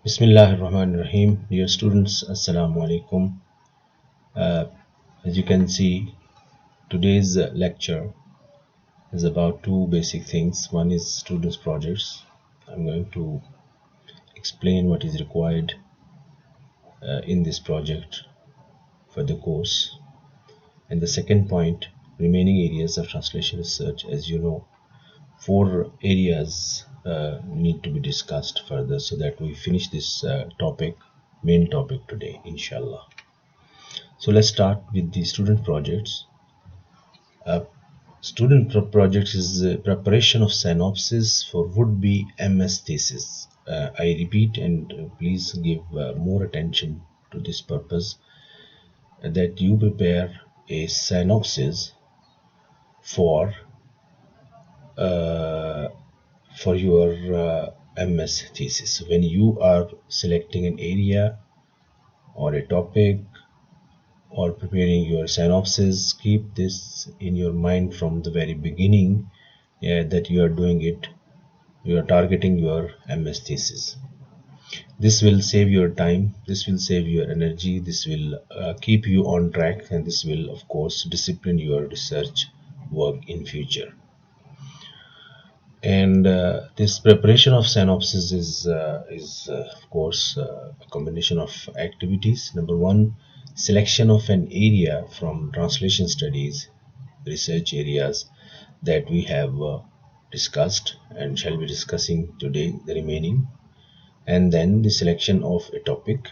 Bismillahirrahmanirrahim. Dear students, Assalamu alaikum. Uh, as you can see, today's lecture is about two basic things. One is students' projects. I'm going to explain what is required in this project for the course. And the second point, remaining areas of translation research. As you know, four areas need to be discussed further so that we finish this main topic today, inshallah. So let's start with the student projects. Projects is preparation of synopsis for would-be MS thesis. I repeat, and please give more attention to this purpose, that you prepare a synopsis for your MS thesis. So when you are selecting an area or a topic or preparing your synopsis, keep this in your mind from the very beginning, that you are doing it, you are targeting your MS thesis. This will save your time, this will save your energy, this will keep you on track, and this will of course discipline your research work in future. And this preparation of synopsis is of course a combination of activities. Number one, selection of an area from translation studies research areas that we have discussed and shall be discussing today, the remaining, and then the selection of a topic,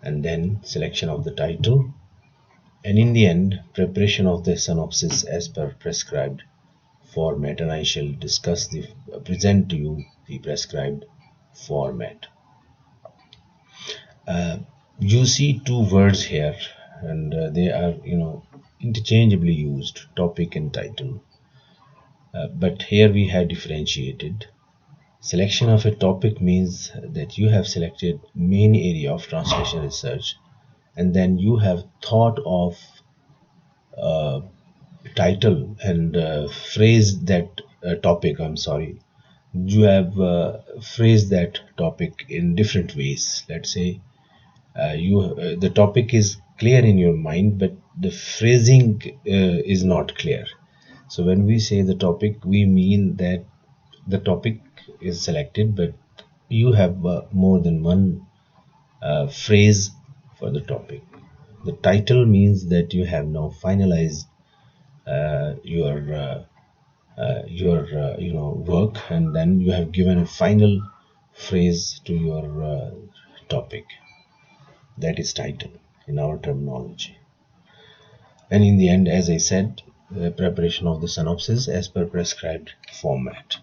and then selection of the title, and in the end preparation of the synopsis as per prescribed format. And I shall present to you the prescribed format. You see two words here, and they are interchangeably used, topic and title, but here we have differentiated. Selection of a topic means that you have selected main area of translation research, and then you have thought of title and phrased that topic. You have phrased that topic in different ways. Let's say the topic is clear in your mind, but the phrasing is not clear. So when we say the topic, we mean that the topic is selected, but you have more than one phrase for the topic. The title means that you have now finalized your work, and then you have given a final phrase to your topic. That is title in our terminology. And in the end, as I said, the preparation of the synopsis as per prescribed format.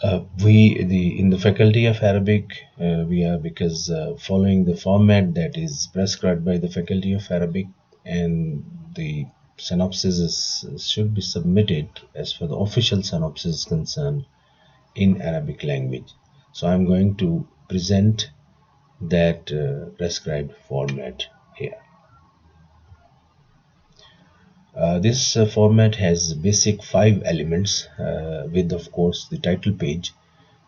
In the Faculty of Arabic, we are following the format that is prescribed by the Faculty of Arabic, and the synopsis should be submitted as for the official synopsis concerned in Arabic language. So I'm going to present that prescribed format here. This format has basic 5 elements, with of course the title page,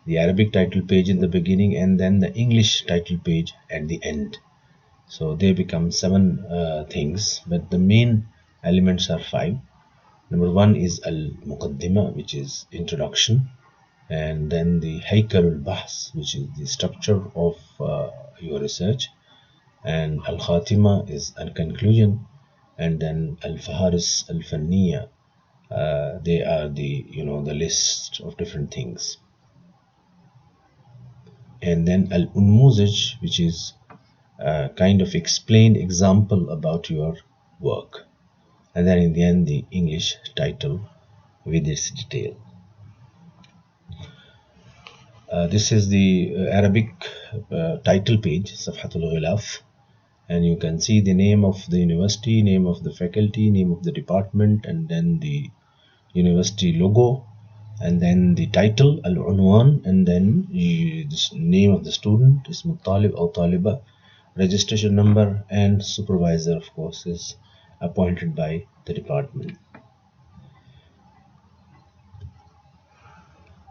the Arabic title page in the beginning, and then the English title page at the end. So they become 7 things, but the main elements are 5. Number 1 is al-muqaddima, which is introduction, and then the haykal al-bahs, which is the structure of your research, and al-khatima is a conclusion, and then al-faharis al-fanniya, they are the list of different things, and then al-unmuzaj, which is kind of explained example about your work, and then in the end the English title with its detail. This is the Arabic title page, Safhatul Ghilaf, and you can see the name of the university, name of the faculty, name of the department, and then the university logo, and then the title, al-unwan, and then the name of the student, ism talib or taliba, registration number, and supervisor of course is appointed by the department.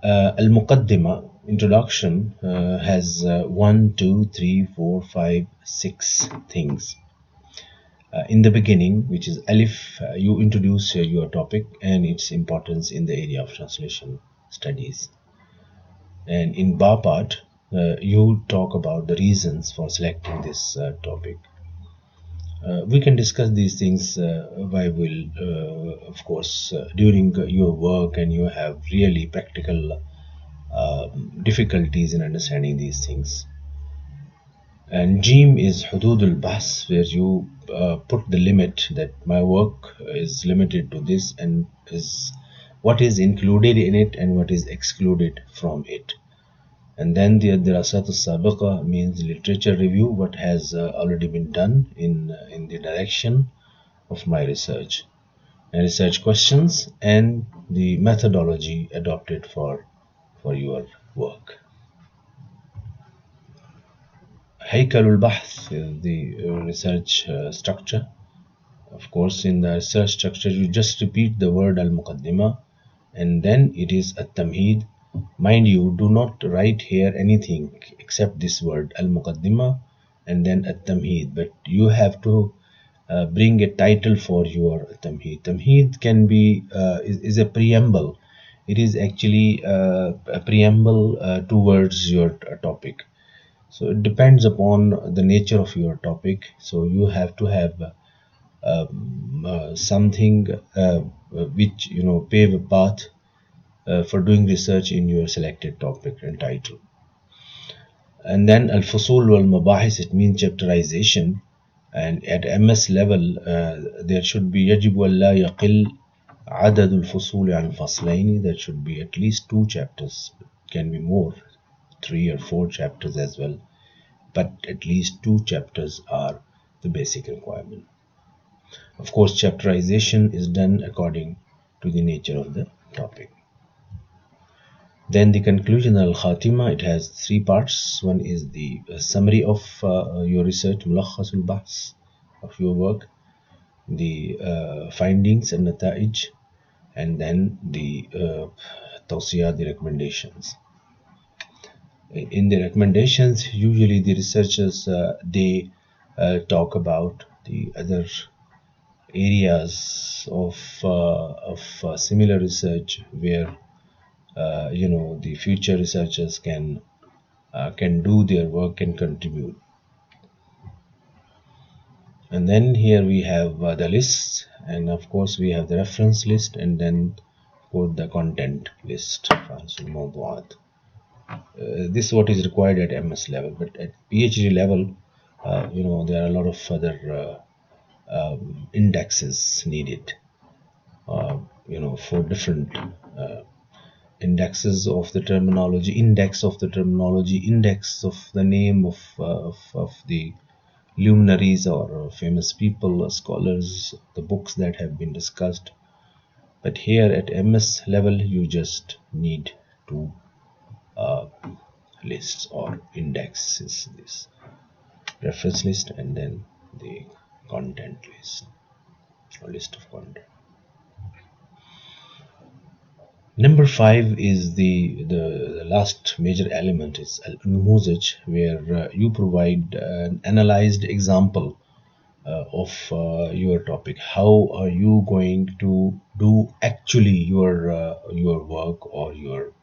Al-muqaddima introduction has 1, 2, 3, 4, 5, 6 things. In the beginning, which is Alif, you introduce your topic and its importance in the area of translation studies. And in Ba part, you talk about the reasons for selecting this topic. We can discuss these things of course, during your work, and you have really practical difficulties in understanding these things. And Jim is Hududul Bahs, where you put the limit that my work is limited to this, and is what is included in it and what is excluded from it. And then the Dirasat al-Sabiqa means literature review, what has already been done in the direction of my research, and research questions, and the methodology adopted for your work. Haykalul Bahth is the research structure. Of course, in the research structure, you just repeat the word al-muqaddimah, and then it is at-tamheed. Mind you, do not write here anything except this word al-muqaddimah and then at-tamheed, but you have to bring a title for your tamheed. Tamheed can be is a preamble. It is actually a preamble towards your topic. So it depends upon the nature of your topic. So you have to have something which pave a path for doing research in your selected topic and title. And then al-fusul wal-mabahis, it means chapterization. And at MS level, there should be يجب أن لا يقل عدد الفصول عن فصلين. There should be at least 2 chapters. It can be more, 3 or 4 chapters as well. But at least 2 chapters are the basic requirement. Of course, chapterization is done according to the nature of the topic. Then the conclusion, al-Khatima, it has 3 parts. One is the summary of your research, mulakhasul bahs, of your work, the findings and nata'ij, and then the tawsiyah, the recommendations. In the recommendations, usually the researchers they talk about the other areas of similar research where the future researchers can do their work and contribute. And then here we have the lists, and of course we have the reference list, and then the content list. This is what is required at MS level, but at PhD level, there are a lot of other indexes needed. For different indexes of the terminology, index of the name of the luminaries or famous people or scholars, the books that have been discussed. But here at MS level, you just need 2 lists or indexes, this reference list and then the content list or list of content. Number 5 is the last major element, is al-numuzaj, where you provide an analyzed example of your topic. How are you going to do actually your work or your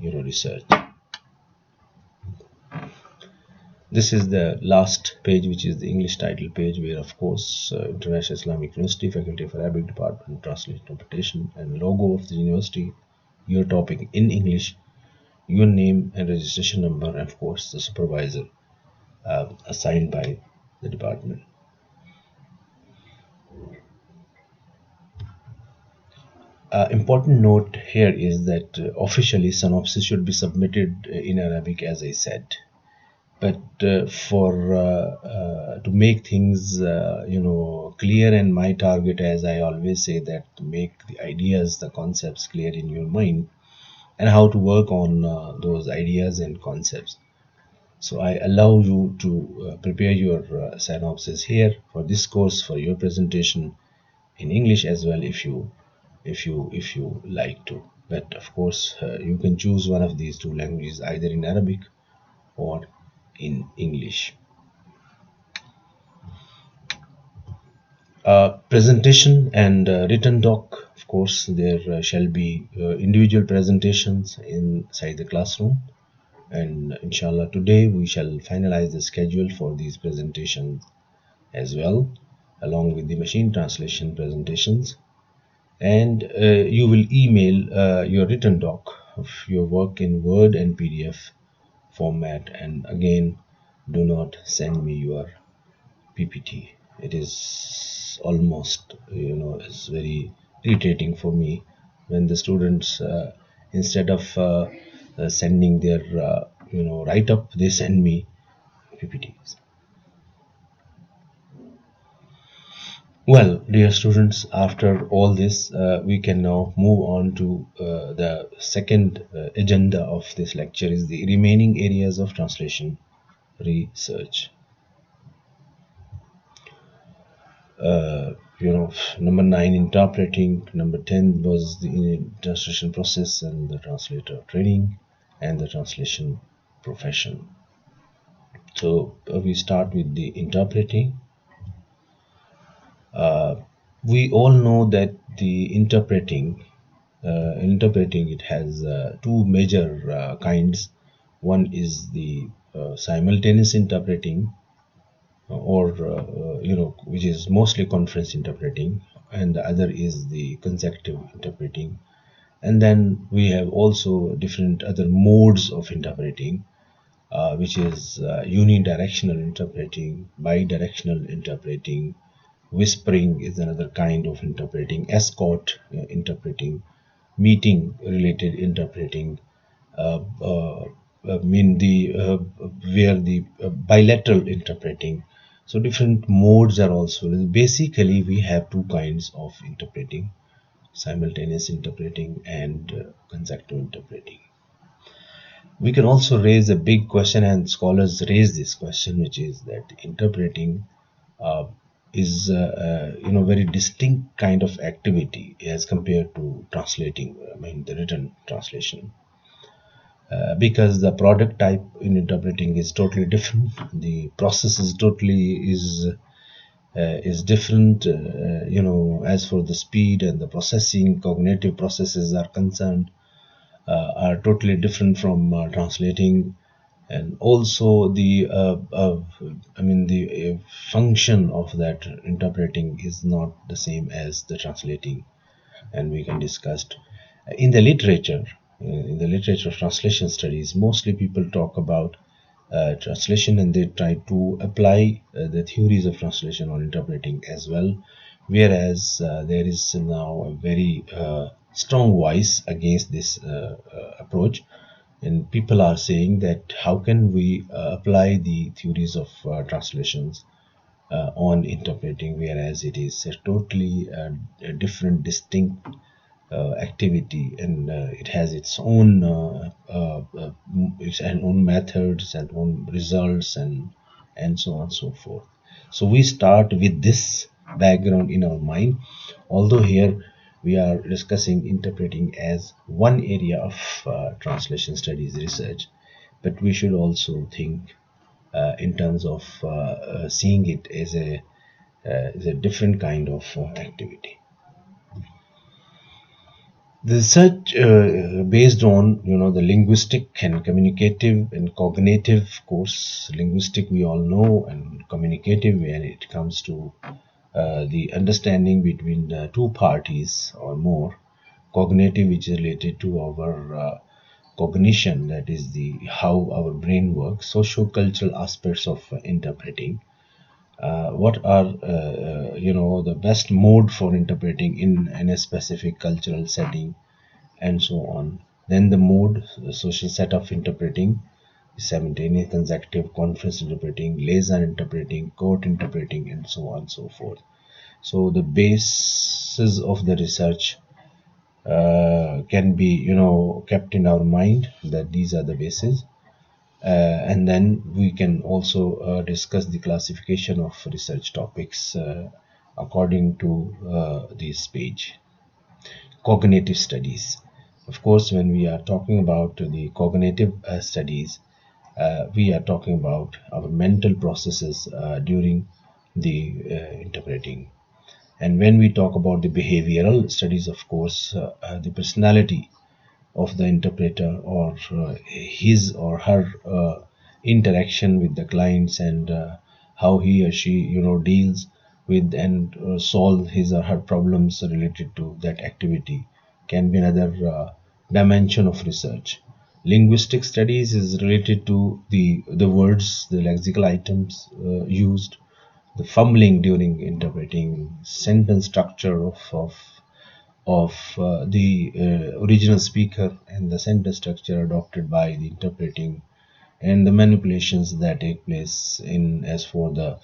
research? This is the last page, which is the English title page, where of course International Islamic University, Faculty of Arabic Department, Translation Interpretation, and logo of the university, your topic in English, your name and registration number, and of course the supervisor assigned by the department. Important note here is that officially synopsis should be submitted in Arabic, as I said. But to make things clear, and my target, as I always say, that to make the ideas, the concepts clear in your mind, and how to work on those ideas and concepts. So I allow you to prepare your synopsis here for this course, for your presentation in English as well, if you like to. but of course you can choose one of these two languages, either in Arabic or in English. Presentation and written doc, of course, there shall be individual presentations inside the classroom, and inshallah today we shall finalize the schedule for these presentations as well, along with the machine translation presentations. And you will email your written doc of your work in Word and PDF format. And again, do not send me your PPT. It is almost, it's very irritating for me when the students, instead of sending their, write up, they send me PPTs. Well, dear students, after all this, we can now move on to the second agenda of this lecture, is the remaining areas of translation research. Number 9, interpreting. Number 10 was the translation process and the translator training and the translation profession. So we start with the interpreting. We all know that the interpreting, it has two major kinds. One is the simultaneous interpreting, or which is mostly conference interpreting, and the other is the consecutive interpreting. And then we have also different other modes of interpreting, which is unidirectional interpreting, bidirectional interpreting, whispering is another kind of interpreting, escort interpreting, meeting related interpreting, uh, uh, mean the where the bilateral interpreting. So different modes are also. Basically, we have two kinds of interpreting: simultaneous interpreting and consecutive interpreting. We can also raise a big question, and scholars raise this question, which is that interpreting uh, is very distinct kind of activity as compared to translating. I mean the written translation, because the product type in interpreting is totally different. The process is different. As for the speed and the processing, cognitive processes are concerned, are totally different from translating. And also the function of that interpreting is not the same as the translating, and we can discuss in the literature. In the literature of translation studies, mostly people talk about translation, and they try to apply the theories of translation on interpreting as well, whereas there is now a very strong voice against this approach, and people are saying that how can we apply the theories of translations on interpreting, whereas it is a totally a different, distinct activity, and it has its own methods and own results, and so on and so forth. So we start with this background in our mind, although here we are discussing interpreting as one area of translation studies research, but we should also think in terms of seeing it as a different kind of activity. The research based on the linguistic and communicative and cognitive. Of course, linguistic we all know, and communicative when it comes to the understanding between two parties or more. Cognitive, which is related to our cognition, that is the how our brain works. Socio-cultural aspects of interpreting. What are the best mode for interpreting in a specific cultural setting, and so on. Then the mode, the social set of interpreting, simultaneous, consecutive, conference interpreting, liaison interpreting, court interpreting, and so on and so forth. So the basis of the research can be kept in our mind, that these are the bases. And then we can also discuss the classification of research topics according to this page. Cognitive studies. Of course, when we are talking about the cognitive studies, we are talking about our mental processes during the interpreting. And when we talk about the behavioral studies, of course, the personality of the interpreter, or his or her interaction with the clients, and how he or she deals with and solve his or her problems related to that activity, can be another dimension of research. Linguistic studies is related to the words, the lexical items used, the fumbling during interpreting, sentence structure of the original speaker, and the sentence structure adopted by the interpreting, and the manipulations that take place in as for the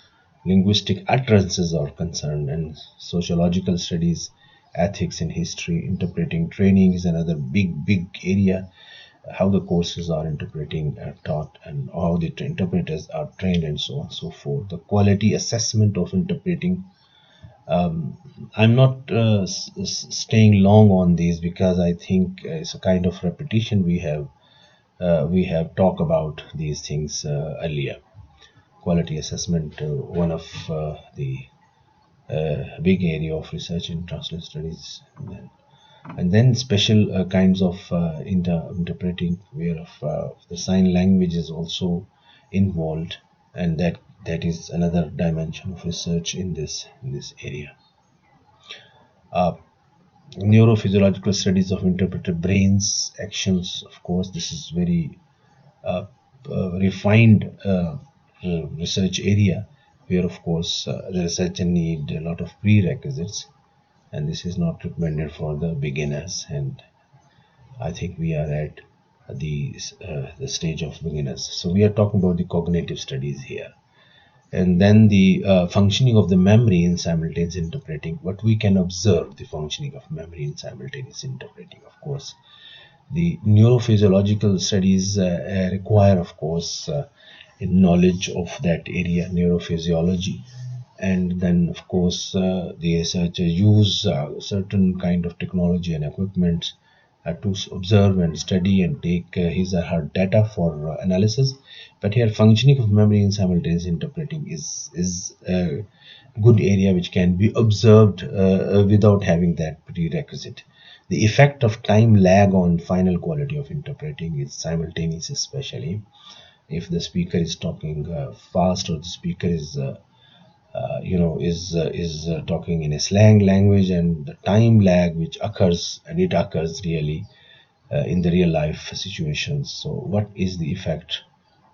linguistic utterances are concerned. And sociological studies, ethics and history, interpreting training is another big area. How the courses are interpreting are taught, and how the interpreters are trained, and so on and so forth. The quality assessment of interpreting. I'm not staying long on these, because I think it's a kind of repetition. We have talked about these things earlier. Quality assessment, one of the big area of research in translation studies. And then special kinds of interpreting, where the sign language is also involved, and that is another dimension of research in this area. Uh, Neurophysiological studies of interpreted brains actions. Of course, this is very uh, refined research area, where of course the researcher need a lot of prerequisites, and this is not recommended for the beginners. And I think we are at the stage of beginners. So we are talking about the cognitive studies here. And then the functioning of the memory in simultaneous interpreting. What we can observe the functioning of memory in simultaneous interpreting. Of course, the neurophysiological studies require, of course, knowledge of that area, neurophysiology. And then, of course, the researcher use certain kind of technology and equipment to observe and study and take his or her data for analysis. But here, functioning of memory in simultaneous interpreting is a good area which can be observed without having that prerequisite. The effect of time lag on final quality of interpreting is simultaneous, especially if the speaker is talking fast, or the speaker is talking in a slang language, and the time lag which occurs, and it occurs really in the real life situations. So what is the effect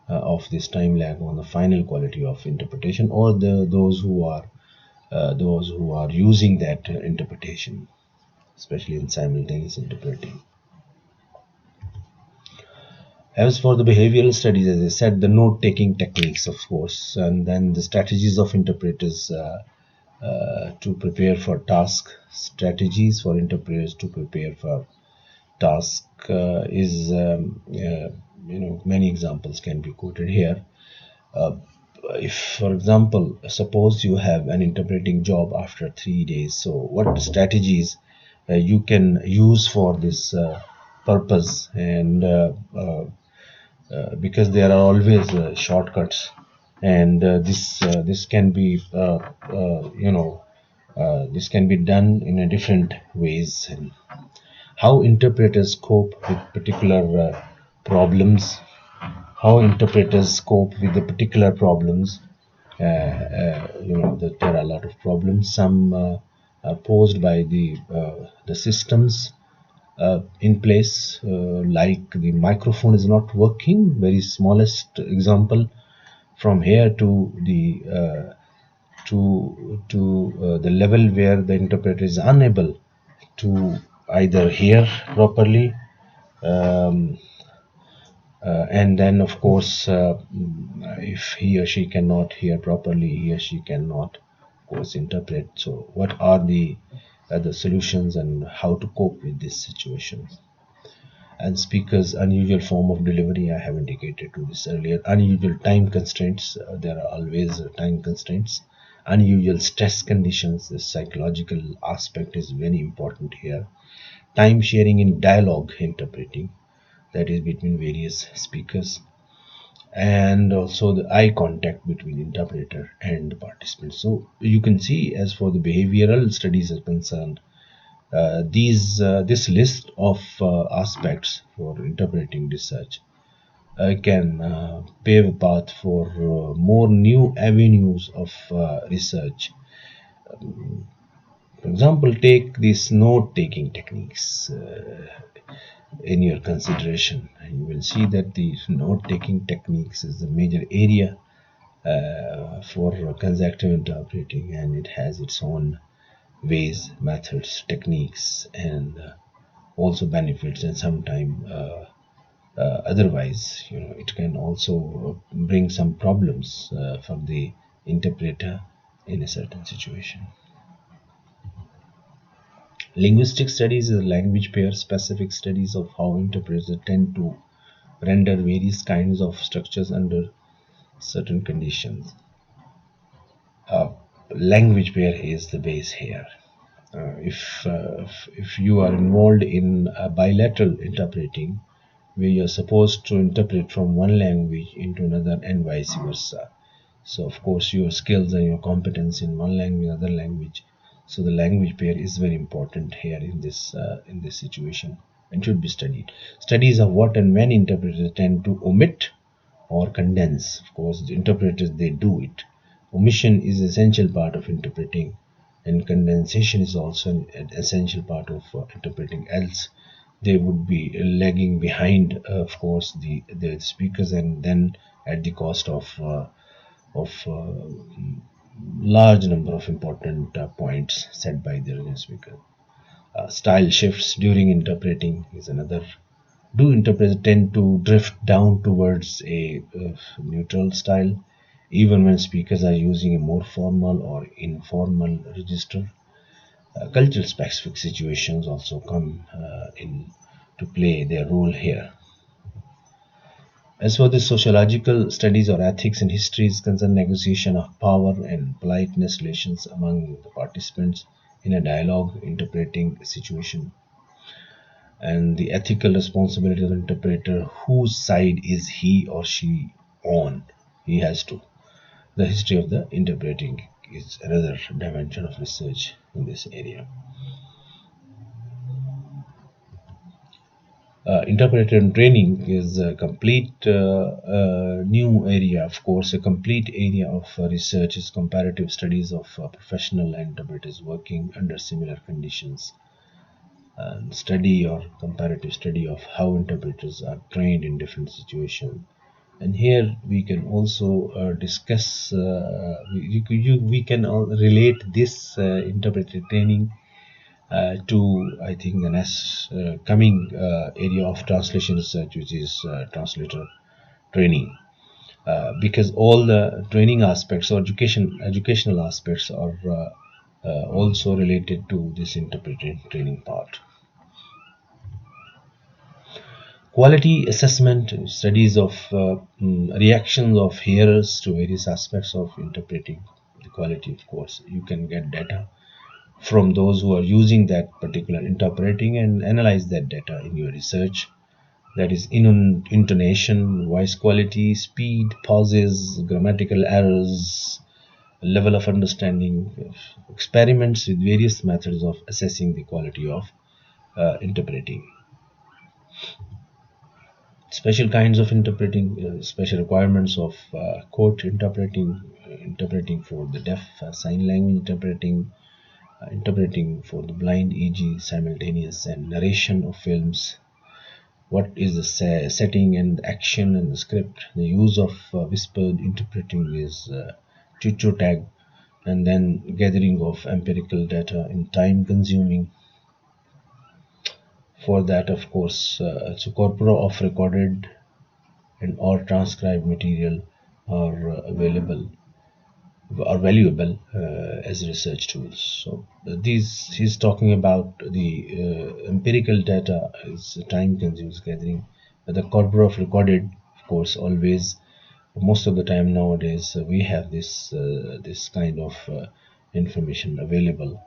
of this time lag on the final quality of interpretation, or those who are using that interpretation, especially in simultaneous interpreting. As for the behavioral studies, as I said, the note-taking techniques, of course, and then the strategies of interpreters to prepare for task, strategies for interpreters to prepare for task is, many examples can be quoted here. Uh, if, for example, suppose you have an interpreting job after 3 days, so what strategies you can use for this purpose, and because there are always shortcuts, and this can be this can be done in a different ways. And how interpreters cope with particular problems, how interpreters cope with the particular problems. That there are a lot of problems. Some are posed by the systems in place, like the microphone is not working. Very smallest example, from here to the level where the interpreter is unable to either hear properly, um, and then of course, if he or she cannot hear properly, he or she cannot, of course, interpret. So what are the solutions, and how to cope with this situation? And speakers unusual form of delivery, I have indicated to this earlier. Unusual time constraints, there are always time constraints. Unusual stress conditions, the psychological aspect is very important here. time sharing in dialogue interpreting, that is between various speakers, and also the eye contact between interpreter and the participant. So you can see, as for the behavioral studies are concerned, this list of aspects for interpreting research can pave a path for more new avenues of research. For example, take these note-taking techniques in your consideration, and you will see that the note-taking techniques is the major area for consecutive interpreting, and it has its own ways, methods, techniques, and also benefits, and sometimes otherwise, it can also bring some problems for the interpreter in a certain situation. Linguistic studies is language pair specific studies of how interpreters tend to render various kinds of structures under certain conditions. Language pair is the base here. If you are involved in bilateral interpreting, where you're supposed to interpret from one language into another and vice versa, so of course your skills and your competence in one language, other language, so the language pair is very important here in this situation and should be studied. Studies of what and when interpreters tend to omit or condense. Of course, the interpreters, they do it. Omission is an essential part of interpreting, and condensation is also an essential part of interpreting. Else, they would be lagging behind, of course, the speakers, and then at the cost of large number of important points set by the other speaker. Style shifts during interpreting is another. Do interpreters tend to drift down towards a neutral style, even when speakers are using a more formal or informal register? Cultural specific situations also come in to play their role here. As for the sociological studies or ethics and history is concerned, negotiation of power and politeness relations among the participants in a dialogue interpreting situation, and the ethical responsibility of the interpreter, whose side is he or she on. He has to. The history of the interpreting is another dimension of research in this area. Interpreter training is a complete new area. Of course, a complete area of research is comparative studies of professional interpreters working under similar conditions, and study or comparative study of how interpreters are trained in different situations. And here we can also discuss, we can relate this interpreter training to, I think, the next coming area of translation research, which is translator training. Because all the training aspects or educational aspects are also related to this interpreter training part. Quality assessment studies of reactions of hearers to various aspects of interpreting the quality. Of course, you can get data from those who are using that particular interpreting and analyze that data in your research. That is intonation, voice quality, speed, pauses, grammatical errors, level of understanding. Experiments with various methods of assessing the quality of interpreting. Special kinds of interpreting, special requirements of court interpreting, interpreting for the deaf, sign language interpreting, interpreting for the blind, e.g. simultaneous and narration of films. What is the setting and action and the script? The use of whispered interpreting is tutor tag, and then gathering of empirical data in time consuming. For that, of course, so corpora of recorded and or transcribed material are available, are valuable as research tools. So these, he's talking about the empirical data is time consumes gathering. The corpora of recorded, of course, always, most of the time nowadays, we have this kind of information available.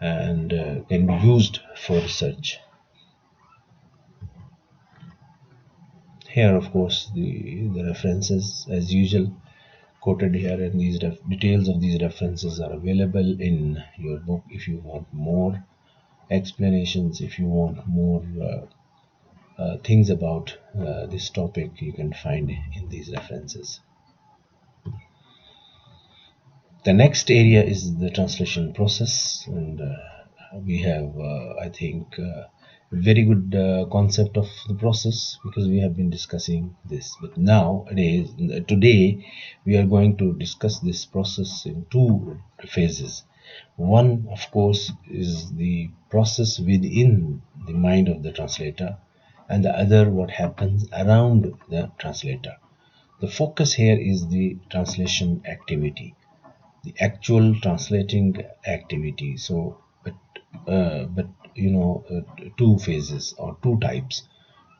and can be used for research. Here, of course, the references, as usual, quoted here, and these details of these references are available in your book. If you want more explanations, if you want more things about this topic, you can find in these references. The next area is the translation process, and we have, I think, very good concept of the process because we have been discussing this. But today, we are going to discuss this process in two phases. One, of course, is the process within the mind of the translator, and the other, what happens around the translator. The focus here is the translation activity, the actual translating activity. So, but two phases or two types.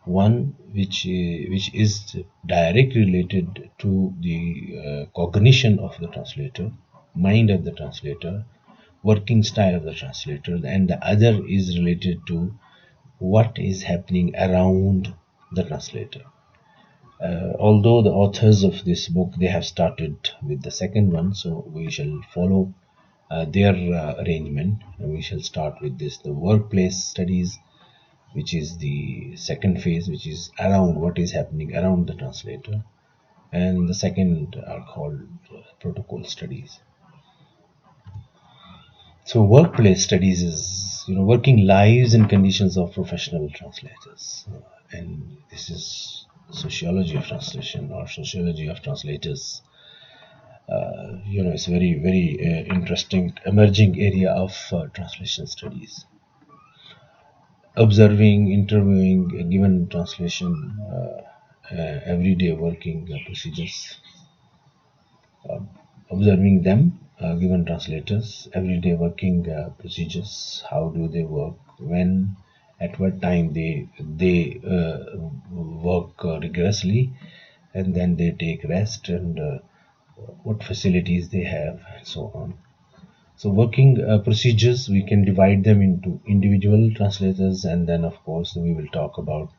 One which is directly related to the cognition of the translator, mind of the translator, working style of the translator, and the other is related to what is happening around the translator. Although the authors of this book, they have started with the second one, so we shall follow their arrangement. And we shall start with this, the workplace studies, which is the second phase, which is around what is happening around the translator, and the second are called protocol studies. So workplace studies is working lives and conditions of professional translators, and this is sociology of translation or sociology of translators. It's a very interesting emerging area of translation studies. Observing, interviewing, given translation, everyday working procedures, observing them, given translators, everyday working procedures. How do they work? When, at what time they work rigorously, and then they take rest, and what facilities they have, and so on. So working procedures, we can divide them into individual translators, and then of course we will talk about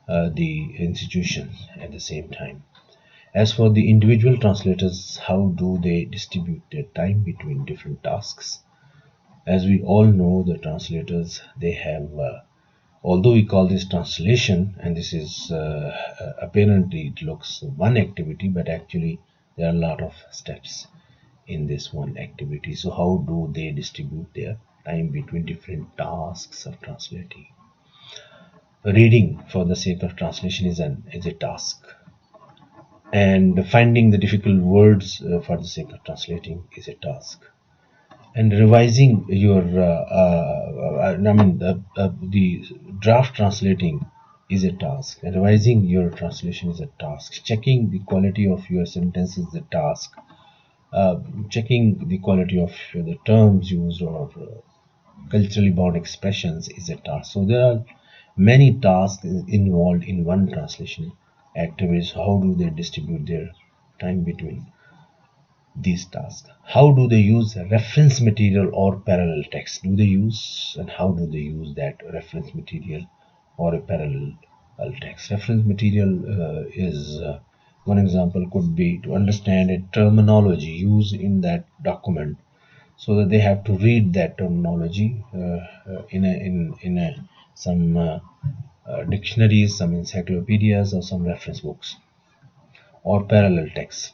the institutions at the same time. As for the individual translators, how do they distribute their time between different tasks? As we all know, the translators, they have, although we call this translation, and this is apparently it looks one activity, but actually there are a lot of steps in this one activity. So how do they distribute their time between different tasks of translating? Reading for the sake of translation is a task, and finding the difficult words for the sake of translating is a task, and revising your the draft translating is a task, and revising your translation is a task. Checking the quality of your sentence is a task. Checking the quality of the terms used or culturally bound expressions is a task. So there are many tasks involved in one translation activities. How do they distribute their time between these tasks? How do they use reference material or parallel text? Do they use, and how do they use that reference material or a parallel text? Reference material is one example could be to understand a terminology used in that document, so that they have to read that terminology in some dictionaries, some encyclopedias, or some reference books, or parallel texts,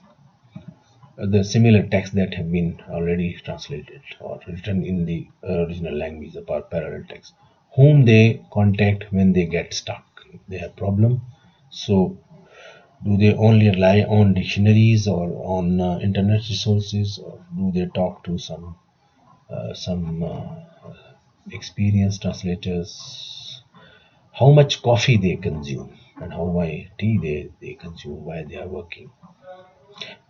the similar texts that have been already translated or written in the original language, the parallel text, whom they contact when they get stuck, if they have problem. So do they only rely on dictionaries or on internet resources, or do they talk to some experienced translators? How much coffee they consume, and how much tea they consume while they are working.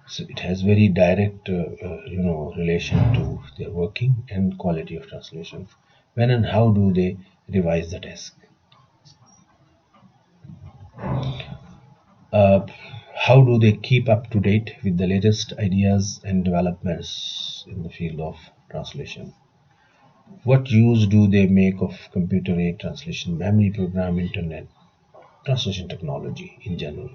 So it has very direct relation to their working and quality of translation. When and how do they revise the text? How do they keep up to date with the latest ideas and developments in the field of translation? What use do they make of computer aid translation, memory program, internet, translation technology in general?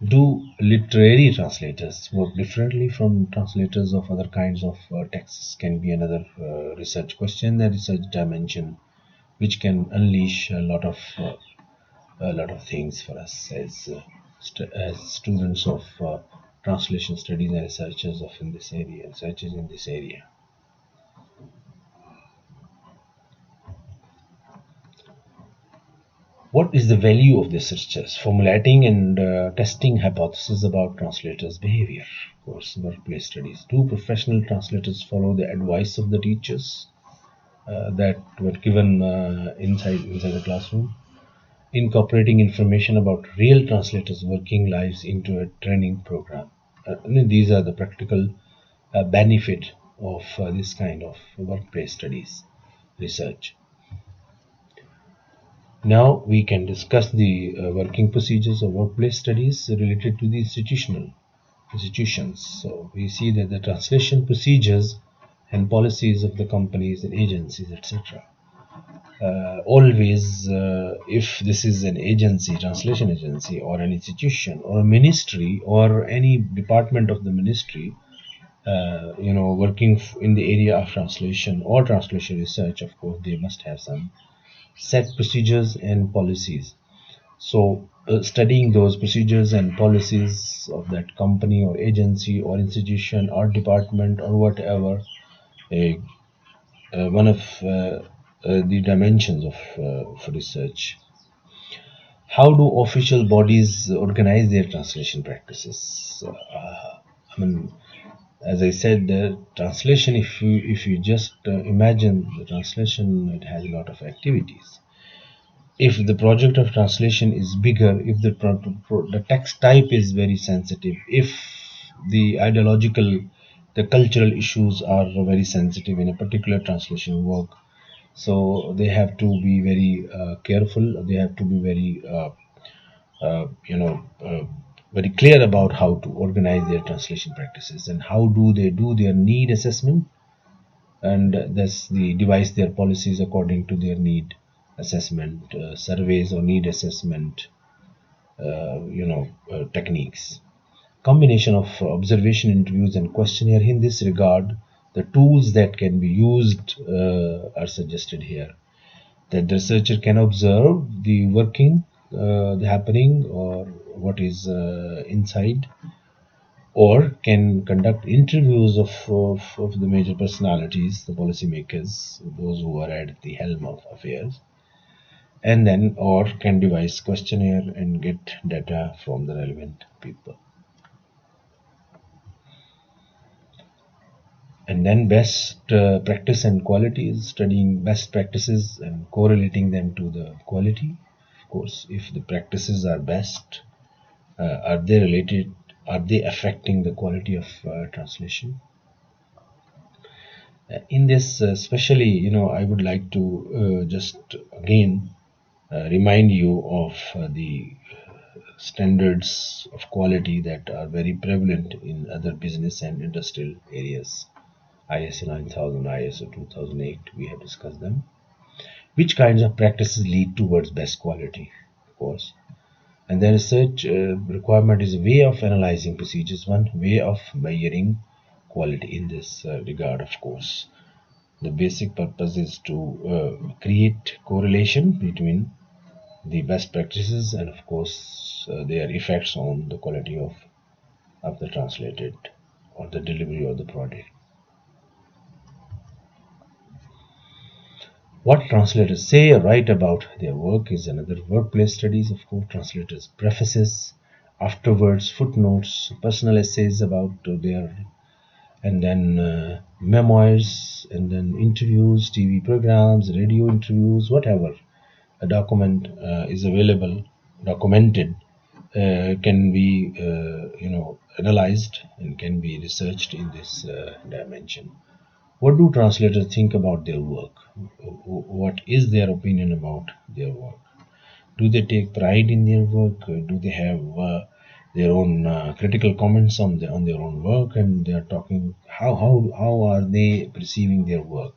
Do literary translators work differently from translators of other kinds of texts? Can be another research question, a research dimension, which can unleash a lot of things for us as as students of translation studies and researchers of in this area, researchers in this area. What is the value of this research? Formulating and testing hypotheses about translators' behavior. Of course, workplace studies. Do professional translators follow the advice of the teachers that were given inside the classroom? Incorporating information about real translators' working lives into a training program. These are the practical benefit of this kind of workplace studies research. Now we can discuss the working procedures of workplace studies related to the institutions. So we see that the translation procedures and policies of the companies and agencies, etc. Always, if this is an agency, translation agency, or an institution, or a ministry, or any department of the ministry, working in the area of translation or translation research, of course, they must have some set procedures and policies. So, studying those procedures and policies of that company or agency or institution or department or whatever, one of the dimensions of research. How do official bodies organize their translation practices? I mean, as I said, the translation. If you just imagine the translation, it has a lot of activities. If the project of translation is bigger, if the text type is very sensitive, if the ideological, the cultural issues are very sensitive in a particular translation work, so they have to be very careful. They have to be very uh, you know uh, very clear about how to organize their translation practices and how do they do their need assessment, and thus the devise their policies according to their need assessment surveys or need assessment techniques. Combination of observation, interviews, and questionnaire. In this regard, the tools that can be used are suggested here. That the researcher can observe the working, the happening, or what is inside, or can conduct interviews of the major personalities, the policymakers, those who are at the helm of affairs, and then or can devise questionnaire and get data from the relevant people. And then best practice and quality is studying best practices and correlating them to the quality. Of course, if the practices are best, are they related, are they affecting the quality of translation? In this, especially, I would like to just again remind you of the standards of quality that are very prevalent in other business and industrial areas. ISO 9000, ISO 2008, we have discussed them. Which kinds of practices lead towards best quality? Of course. And the research requirement is a way of analyzing procedures, one way of measuring quality in this regard, of course. The basic purpose is to create correlation between the best practices and, of course, their effects on the quality of the translated or the delivery of the product. What translators say or write about their work is another. Workplace studies, of course, translators' prefaces, afterwards footnotes, personal essays about their, and then memoirs, and then interviews, TV programs, radio interviews, whatever a document is available, documented, can be analyzed and can be researched in this dimension. What do translators think about their work? What is their opinion about their work? Do they take pride in their work? Do they have their own critical comments on their own work? And they are talking how are they perceiving their work?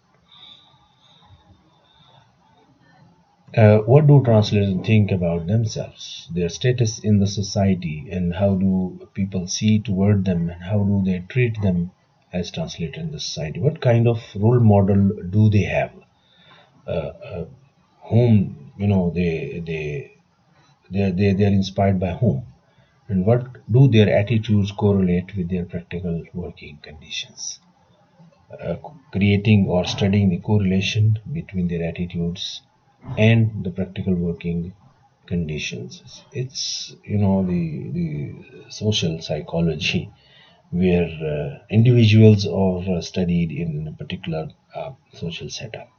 What do translators think about themselves, their status in the society, and how do people see toward them, and how do they treat them as translators in the society? What kind of role model do they have? Whom they're inspired by whom, and what do their attitudes correlate with their practical working conditions? Creating or studying the correlation between their attitudes and the practical working conditions. It's the social psychology where individuals are studied in a particular social setup.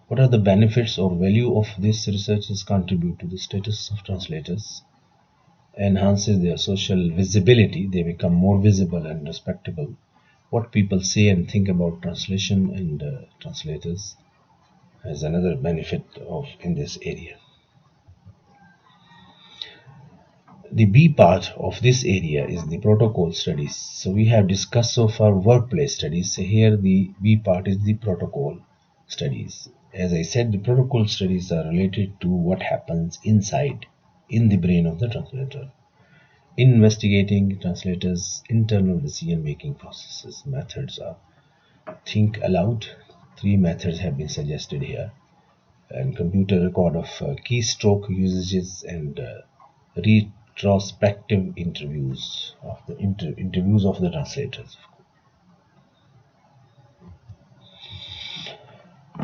What are the benefits or value of this researches contribute to the status of translators? Enhances their social visibility. They become more visible and respectable. What people say and think about translation and translators is another benefit of in this area. The B part of this area is the protocol studies. So we have discussed so far workplace studies. So here the B part is the protocol studies. As I said, the protocol studies are related to what happens inside in the brain of the translator. In investigating translators' internal decision making processes, methods are think aloud. Three methods have been suggested here, and computer record of keystroke usages and retrospective interviews of the translators.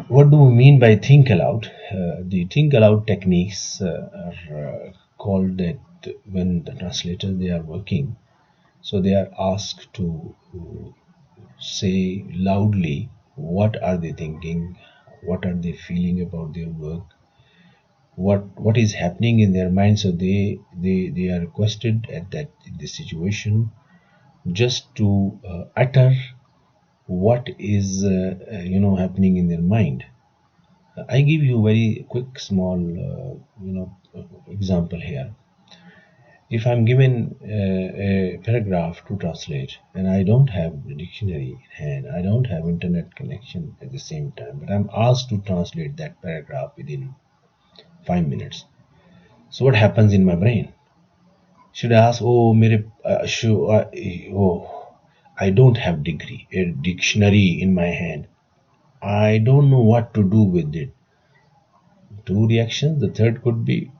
What do we mean by think aloud? The think aloud techniques are called that when the translators they are working, so they are asked to say loudly what are they thinking, what are they feeling about their work, what is happening in their mind. So they are requested at that in this situation just to utter what is happening in their mind. I give you very quick small example here. If I'm given a paragraph to translate and I don't have the dictionary in hand, I don't have internet connection at the same time, but I'm asked to translate that paragraph within 5 minutes. So what happens in my brain? Should I ask, oh, I don't have a dictionary in my hand. I don't know what to do with it. Two reactions. The third could be,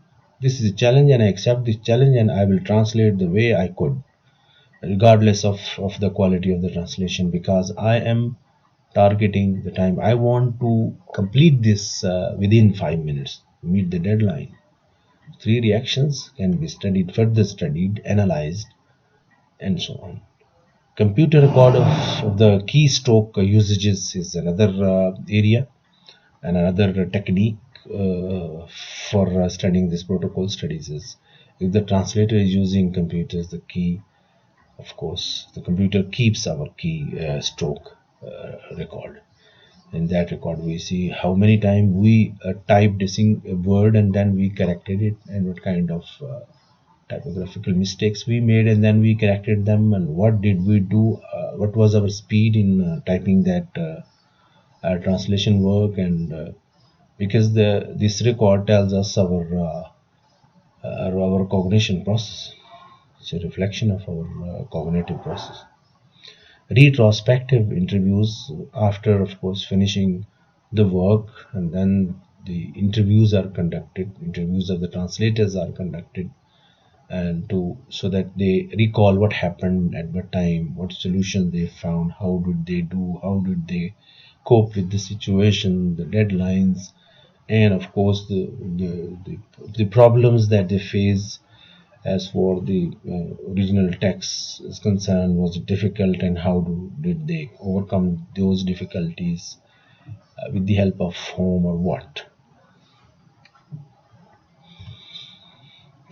this is a challenge and I accept this challenge and I will translate the way I could, regardless of the quality of the translation, because I am targeting the time. I want to complete this within 5 minutes, meet the deadline. Three reactions can be further studied, analyzed, and so on. Computer record of the keystroke usages is another area and another technique for studying this protocol studies is if the translator is using computers, the key, of course, the computer keeps our key stroke record. In that record, we see how many times we typed a word and then we corrected it, and what kind of typographical mistakes we made, and then we corrected them, and what did we do, what was our speed in typing that translation work, and because this record tells us our cognition process. It's a reflection of our cognitive process. Retrospective interviews after, of course, finishing the work, and then the interviews are conducted. Interviews of the translators are conducted, and to so that they recall what happened at what time, what solution they found, how did they do, how did they cope with the situation, the deadlines, and of course the problems that they face. As for the original text is concerned, was it difficult, and how did they overcome those difficulties with the help of whom or what.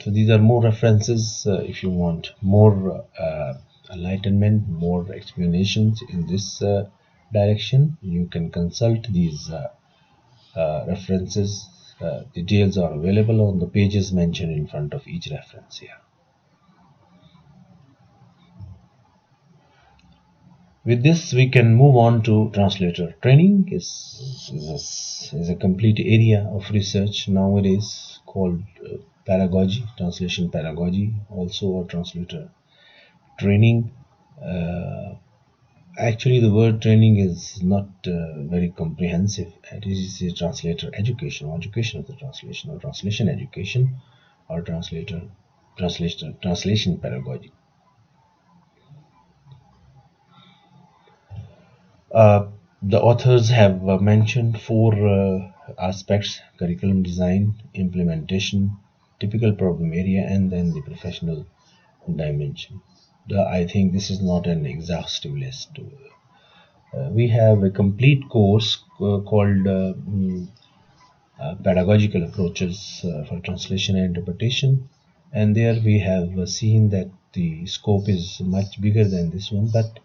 So these are more references. If you want more enlightenment, more explanations in this direction, you can consult these references. Details are available on the pages mentioned in front of each reference here. With this, we can move on to translator training. Is a complete area of research nowadays called pedagogy, translation pedagogy, also a translator training. Uh, Actually, the word training is not very comprehensive. It is a translator education, or education of the translation, or translation education, or translation pedagogy. Uh, the authors have mentioned four aspects: curriculum design, implementation, typical problem area, and then the professional dimension. I think this is not an exhaustive list. We have a complete course called Pedagogical Approaches for Translation and Interpretation, and there we have seen that the scope is much bigger than this one, but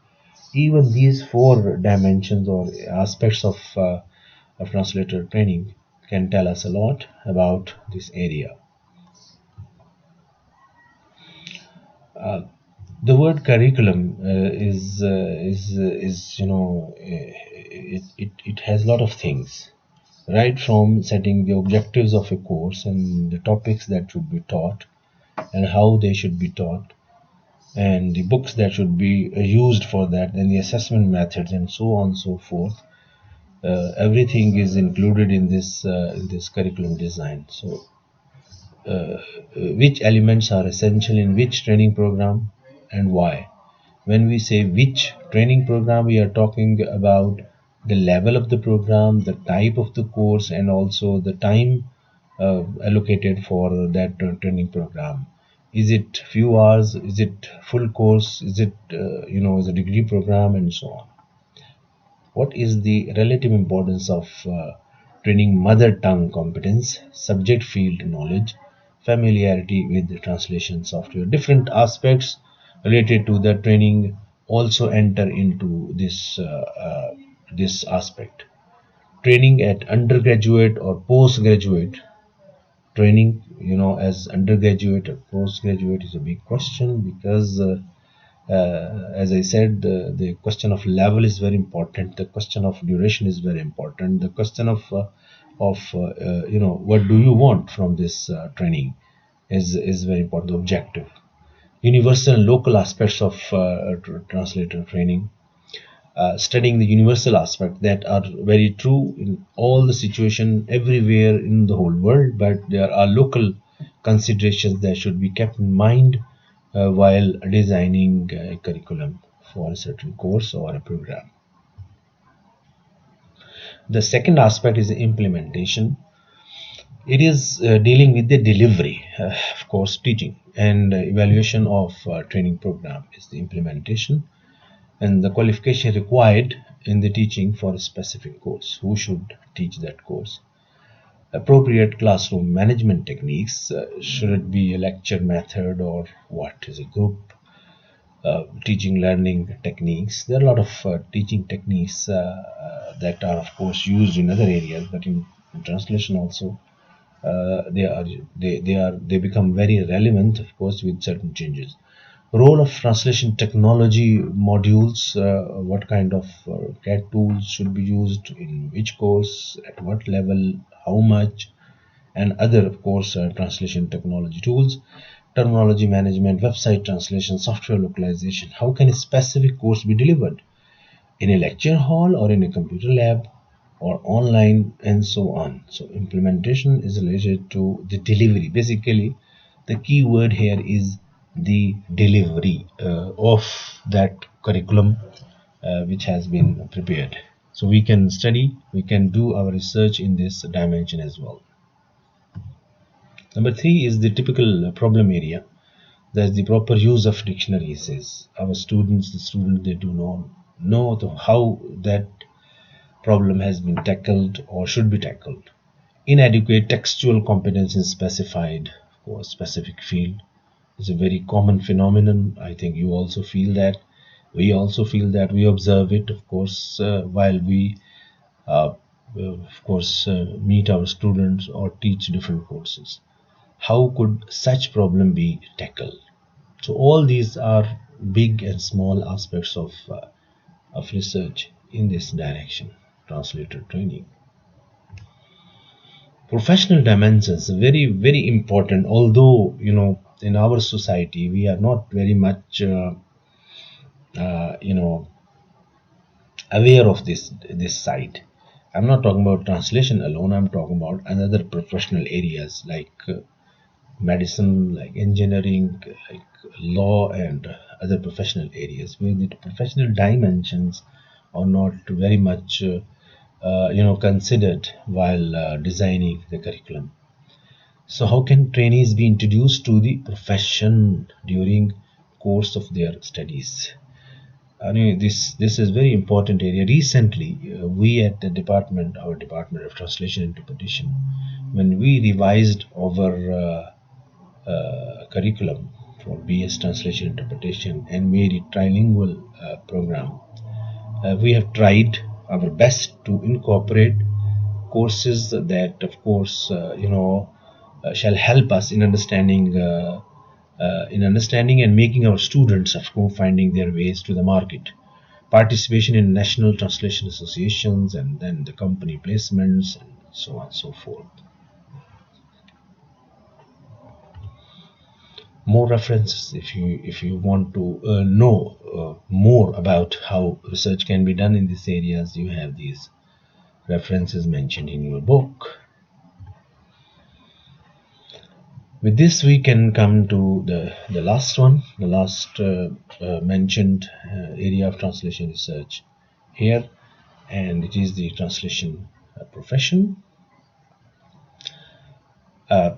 even these four dimensions or aspects of translator training can tell us a lot about this area. The word curriculum is it has a lot of things, right from setting the objectives of a course and the topics that should be taught and how they should be taught and the books that should be used for that and the assessment methods and so on and so forth. Everything is included in this curriculum design. So which elements are essential in which training program and why? When we say which training program, we are talking about the level of the program, the type of the course, and also the time allocated for that training program. Is it few hours? Is it full course? Is it is a degree program and so on? What is the relative importance of training mother tongue competence, subject field knowledge, familiarity with the translation software? Different aspects related to the training also enter into this aspect. Training at undergraduate or postgraduate training, as undergraduate or postgraduate is a big question because as I said, the question of level is very important. The question of duration is very important. The question of what do you want from this training is very important. The objective, universal and local aspects of translator training. Studying the universal aspect that are very true in all the situation everywhere in the whole world, but there are local considerations that should be kept in mind while designing a curriculum for a certain course or a program. The second aspect is the implementation. It is dealing with the delivery, of course, teaching and evaluation of training program is the implementation, and the qualification required in the teaching for a specific course. Who should teach that course? Appropriate classroom management techniques. Should it be a lecture method or what is a group teaching learning techniques? There are a lot of teaching techniques that are of course used in other areas, but in translation also they are they become very relevant, of course, with certain changes. Role of translation technology modules. What kind of CAD tools should be used in which course, at what level, how much, and other, of course, translation technology tools. Terminology management, website translation, software localization. How can a specific course be delivered in a lecture hall or in a computer lab or online and so on? So implementation is related to the delivery. Basically, the key word here is the delivery of that curriculum which has been prepared. So we can study, we can do our research in this dimension as well. Number three is the typical problem area. That's the proper use of dictionaries. Is our the students, they do not know how that problem has been tackled or should be tackled. Inadequate textual competence is specified for a specific field. It's a very common phenomenon. I think you also feel that. We also feel that. We observe it, of course, while we, uh, of course, meet our students or teach different courses. How could such problem be tackled? So all these are big and small aspects of research in this direction, translator training. Professional dimensions, very, very important, although, in our society, we are not very much, uh, you know, aware of this side. I'm not talking about translation alone. I'm talking about another professional areas like medicine, like engineering, like law, and other professional areas where the professional dimensions are not very much, considered while designing the curriculum. So, how can trainees be introduced to the profession during course of their studies? I mean, this is very important area. Recently, we at our department of translation and interpretation, when we revised our curriculum for BS translation interpretation and made it trilingual program, we have tried our best to incorporate courses that, of course, shall help us in understanding and making our students, of course, finding their ways to the market. Participation in national translation associations, and then the company placements, and so on and so forth. More references if you want to know more about how research can be done in these areas. You have these references mentioned in your book. With this, we can come to the last one, the last mentioned area of translation research here, and it is the translation profession. Uh,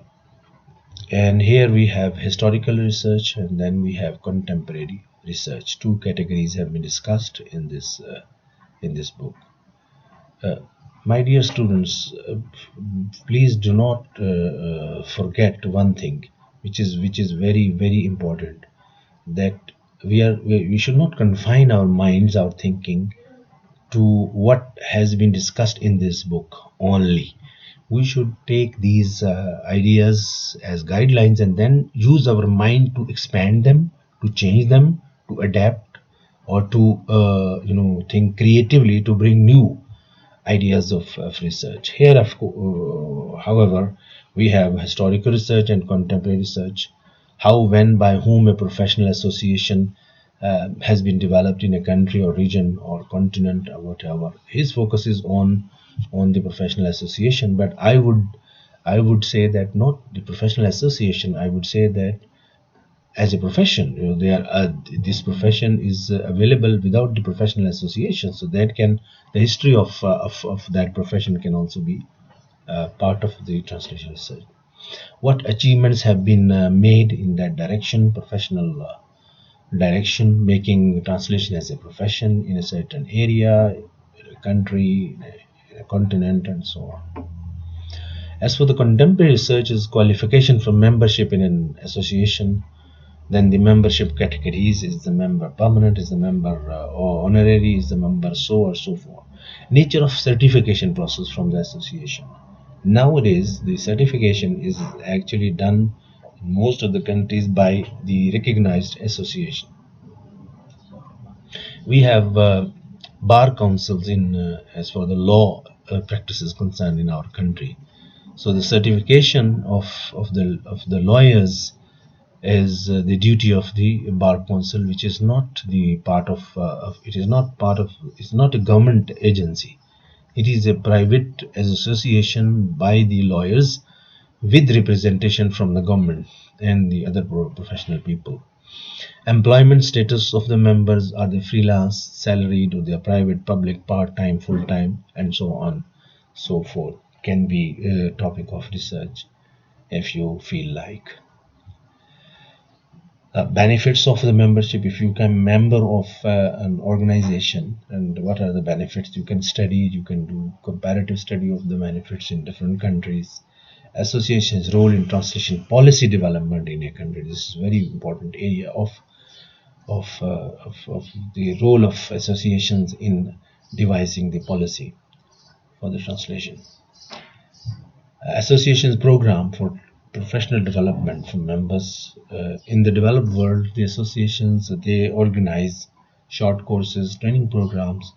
and here we have historical research, and then we have contemporary research. Two categories have been discussed in this book. My dear students, please do not forget one thing, which is very, very important, that we should not confine our minds, our thinking, to what has been discussed in this book only. We should take these ideas as guidelines and then use our mind to expand them, to change them, to adapt, or to think creatively to bring new ideas of research. Here, however, we have historical research and contemporary research. How, when, by whom a professional association has been developed in a country or region or continent or whatever. His focus is on the professional association, but I would say that not the professional association. I would say that as a profession, this profession is available without the professional association. So that can the history of that profession can also be part of the translation research. What achievements have been made in that direction, professional direction, making translation as a profession in a certain area, in a country, in a continent, and so on. As for the contemporary research, is qualification for membership in an association. Then the membership categories: is the member permanent, is the member or honorary, is the member so or so forth. Nature of certification process from the association. Nowadays, the certification is actually done in most of the countries by the recognized association. We have bar councils in as for the law practices concerned in our country. So the certification of the lawyers is the duty of the bar council, which is not the part of it is not part of it's not a government agency. It is a private association by the lawyers with representation from the government and the other professional people. Employment status of the members: are they freelance, salaried, or they are private, public, part-time, full-time, and so on, so forth. Can be a topic of research if you feel like. Benefits of the membership: if you become member of an organization, and what are the benefits? You can study, you can do comparative study of the benefits in different countries. Association's role in translation policy development in a country. This is a very important area of the role of associations in devising the policy for the translation. Associations program for professional development for members. In the developed world, the associations, they organize short courses, training programs,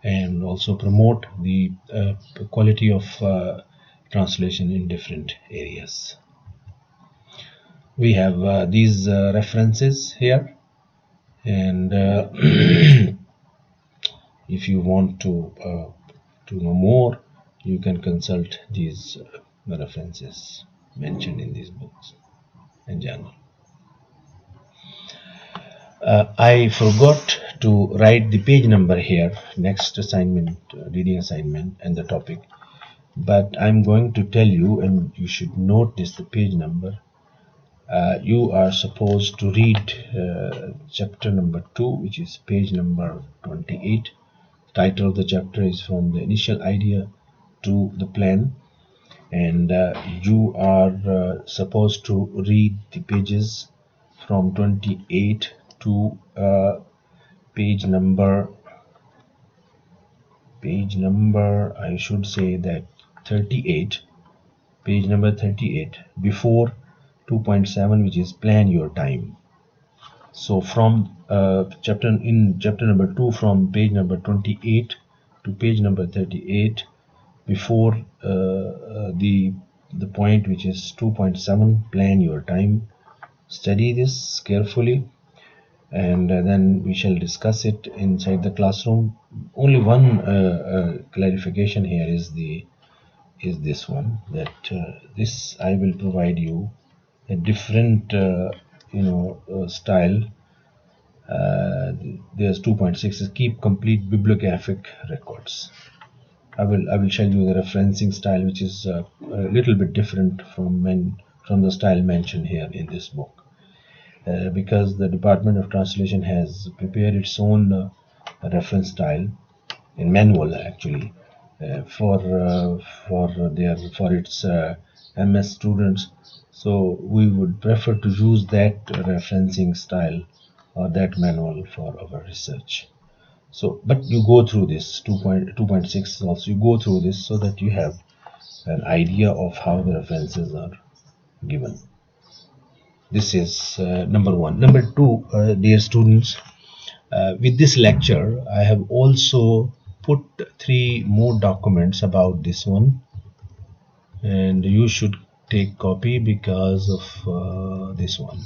and also promote the quality of translation in different areas. We have these references here, and if you want to know more, you can consult these references mentioned in these books in general. I forgot to write the page number here, next assignment, reading assignment, and the topic. But I'm going to tell you, and you should note this, the page number. You are supposed to read chapter number 2, which is page number 28. Title of the chapter is From the Initial Idea to the Plan, and you are supposed to read the pages from 28 to page number I should say that 38, page number 38, before 2.7, which is plan your time. So from chapter number 2, from page number 28 to page number 38, before the point which is 2.7, plan your time. Study this carefully, and then we shall discuss it inside the classroom. Only one clarification here is this one, that this I will provide you a different style. There's 2.6 is keep complete bibliographic records. I will show you the referencing style, which is a little bit different from the style mentioned here in this book, because the Department of Translation has prepared its own reference style in manual, actually, for its MS students. So we would prefer to use that referencing style or that manual for our research. So, but you go through this 2.6 also, you go through this so that you have an idea of how the references are given. This is number one. Number two, dear students, with this lecture I have also put 3 more documents about this one, and you should take copy because of this one.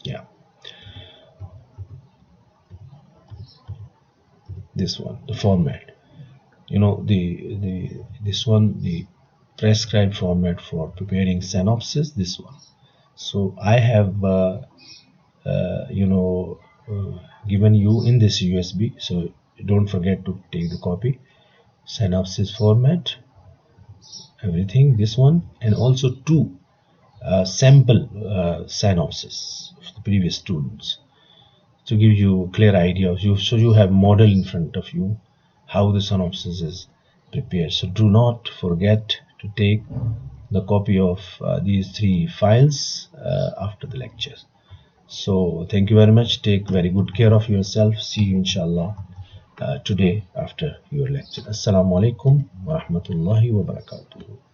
Yeah, this one, the format, this one, the prescribed format for preparing synopsis, this one. So I have given you in this USB, so don't forget to take the copy. Synopsis format, everything, this one, and also 2 sample synopsis of the previous students, to give you a clear idea of you, so you have model in front of you how the synopsis is prepared. So do not forget to take the copy of these 3 files after the lecture. So thank you very much. Take very good care of yourself. See you inshallah today after your lecture. Assalamu alaikum wa rahmatullahi wa barakatuh.